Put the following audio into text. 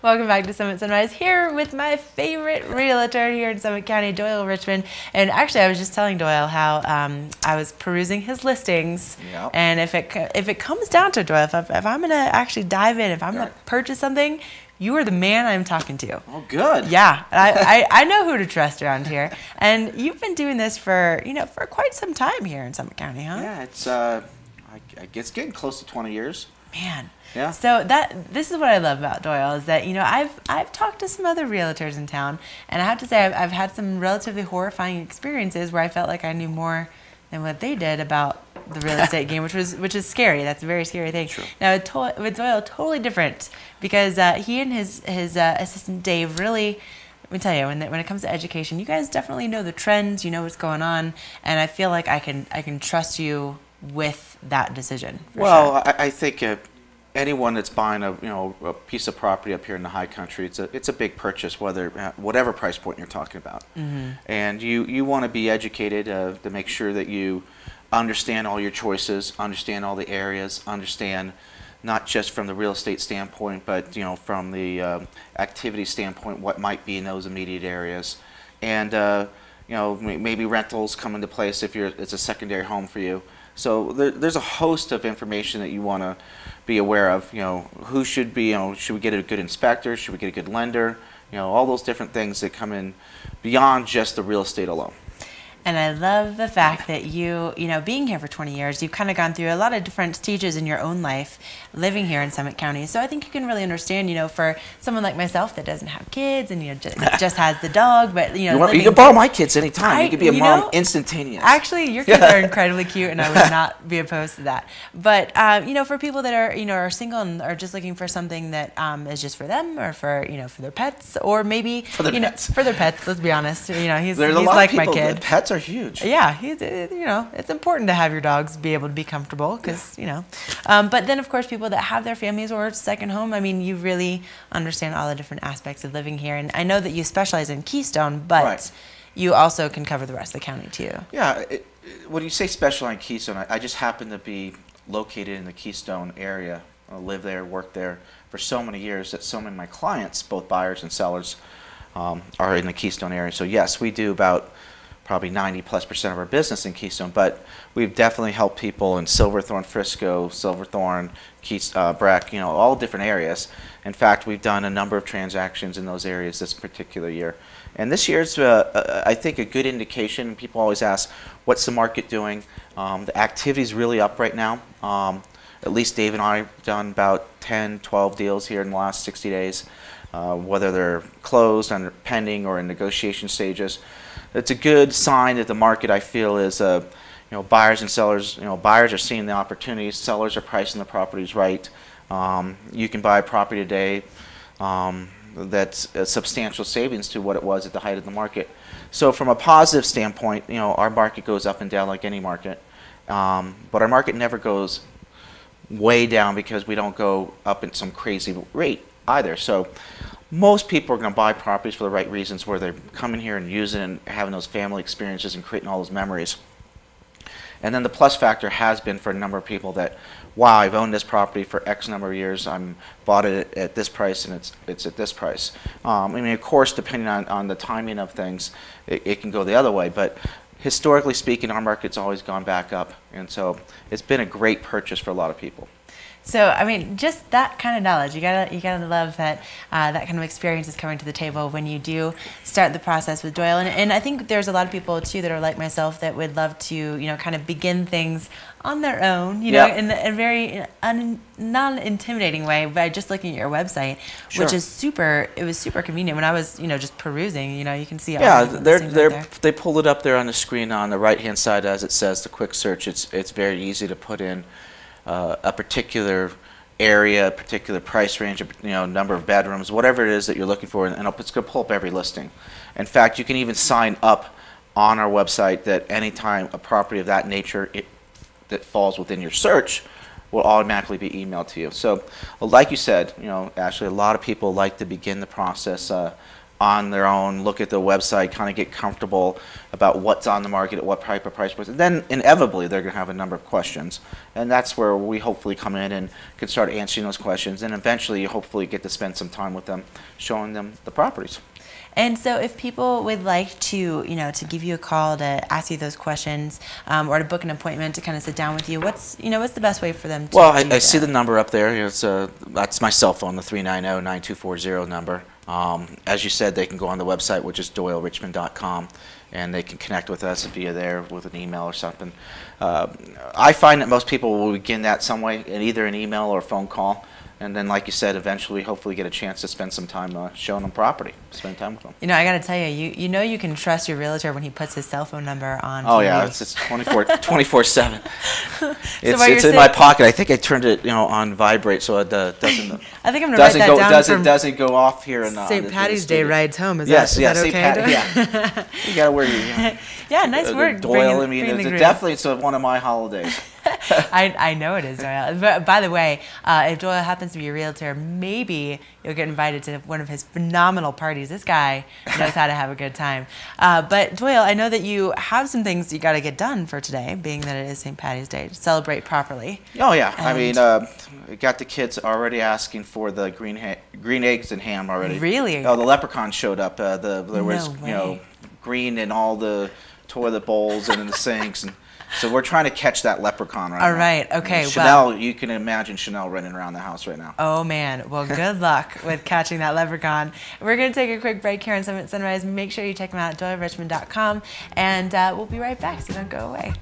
Welcome back to Summit Sunrise, here with my favorite realtor here in Summit County, Doyle Richmond. And actually, I was just telling Doyle how I was perusing his listings. Yep. And if it comes down to it, Doyle, if I'm going to actually dive in, if I'm going to purchase something, you are the man I'm talking to. Oh, good. Yeah, I know who to trust around here. And you've been doing this for quite some time here in Summit County, huh? Yeah, it's I guess getting close to 20 years. Man. Yeah. So this is what I love about Doyle is that I've talked to some other realtors in town, and I have to say I've had some relatively horrifying experiences where I felt like I knew more than what they did about the real estate game, which is scary. That's a very scary thing. True. Now with Doyle, totally different because he and his assistant Dave really. Let me tell you, when it comes to education, you guys definitely know the trends. You know what's going on, and I feel like I can trust you with that decision. Well, sure. I think anyone that's buying a piece of property up here in the high country, it's a big purchase, whatever price point you're talking about, and you want to be educated to make sure that you understand all your choices, understand all the areas, understand not just from the real estate standpoint, but from the activity standpoint, what might be in those immediate areas, and maybe rentals come into place if it's a secondary home for you. So there's a host of information that you want to be aware of. Who should be, should we get a good inspector? Should we get a good lender? All those different things that come in beyond just the real estate alone. And I love the fact that being here for 20 years, you've kind of gone through a lot of different stages in your own life living here in Summit County. So I think you can really understand, for someone like myself that doesn't have kids and just has the dog, but you can borrow my kids anytime. You can be a mom instantaneous. Actually, your kids are incredibly cute, and I would not be opposed to that. But for people that are single and are just looking for something that is just for them or for their pets, or maybe for their pets. Let's be honest. He's like my kid. Pets are huge. Yeah, it's important to have your dogs be able to be comfortable because but then of course people that have their families or second home. I mean, you really understand all the different aspects of living here, and I know that you specialize in Keystone, but you also can cover the rest of the county too. Yeah, when you say specialize in Keystone, I just happen to be located in the Keystone area. I live there, work there for so many years that so many of my clients, both buyers and sellers, are in the Keystone area. So yes, we do about probably 90+% of our business in Keystone, but we've definitely helped people in Silverthorne, Frisco, Silverthorne, Breck, all different areas. In fact, we've done a number of transactions in those areas this particular year. And this year's, I think, a good indication. People always ask, what's the market doing? The activity's really up right now. At least Dave and I have done about 10, 12 deals here in the last 60 days, whether they're closed, under pending, or in negotiation stages. It's a good sign that the market, I feel, is buyers and sellers. Buyers are seeing the opportunities. Sellers are pricing the properties right. You can buy a property today that's a substantial savings to what it was at the height of the market. So from a positive standpoint, our market goes up and down like any market, but our market never goes way down because we don't go up in some crazy rate either. So most people are going to buy properties for the right reasons, where they're coming here and using and having those family experiences and creating all those memories. And then the plus factor has been for a number of people that, wow, I've owned this property for X number of years, bought it at this price, and it's at this price. I mean, of course, depending on the timing of things, it can go the other way, but historically speaking, our market's always gone back up, and so it's been a great purchase for a lot of people. So, I mean, just that kind of knowledge, you gotta love that that kind of experience is coming to the table when you do start the process with Doyle. And I think there's a lot of people too that are like myself that would love to, kind of begin things on their own, in a very non-intimidating way by just looking at your website, which is super convenient. When I was, just perusing, you can see all the things right there. They pulled it up there on the screen on the right-hand side as it says the quick search. It's very easy to put in a particular area, a particular price range, number of bedrooms, whatever it is that you're looking for, and it's going to pull up every listing. In fact, you can even sign up on our website that anytime a property of that nature that falls within your search will automatically be emailed to you. So, like you said, Ashley, a lot of people like to begin the process on their own, look at the website, kind of get comfortable about what's on the market at what type of price point. And then inevitably they're going to have a number of questions, and that's where we hopefully come in and can start answering those questions, and eventually you hopefully get to spend some time with them, showing them the properties. And so if people would like to, to give you a call to ask you those questions, or to book an appointment to kind of sit down with you, what's the best way for them to Well, do I see that? the number up there. That's my cell phone, the 390-9240 number. As you said, they can go on the website, which is doylerichmond.com, and they can connect with us via there with an email or something. I find that most people will begin that some way, in either an email or a phone call. And then, like you said, eventually, hopefully get a chance to spend some time showing them property, spend time with them. I got to tell you, you can trust your realtor when he puts his cell phone number on. Oh, TV. yeah, it's 24/7. So It's in my pocket. I think I turned it, on vibrate so it doesn't. I think I'm going to write that down. Doesn't go off here in St. Patty's Day rides home. Is yes, that St. okay? Patty, yeah. You got to wear your. Yeah, nice work. Doyle. I mean, it's one of my holidays. I know it is, Doyle. But by the way, if Doyle happens to be a realtor, maybe you'll get invited to one of his phenomenal parties. This guy knows how to have a good time. But Doyle, I know that you have some things you got to get done for today, being that it is St. Patty's Day, to celebrate properly. Oh yeah, I mean, we got the kids already asking for the green eggs and ham already. Really? Oh, the Leprechaun showed up. There was green in all the toilet bowls and in the sinks, and so we're trying to catch that Leprechaun right now. All right, okay. And Chanel, you can imagine Chanel running around the house right now. Oh man, well good luck with catching that Leprechaun. We're going to take a quick break here on Summit Sunrise. Make sure you check them out at doylerichmond.com, and we'll be right back, so don't go away.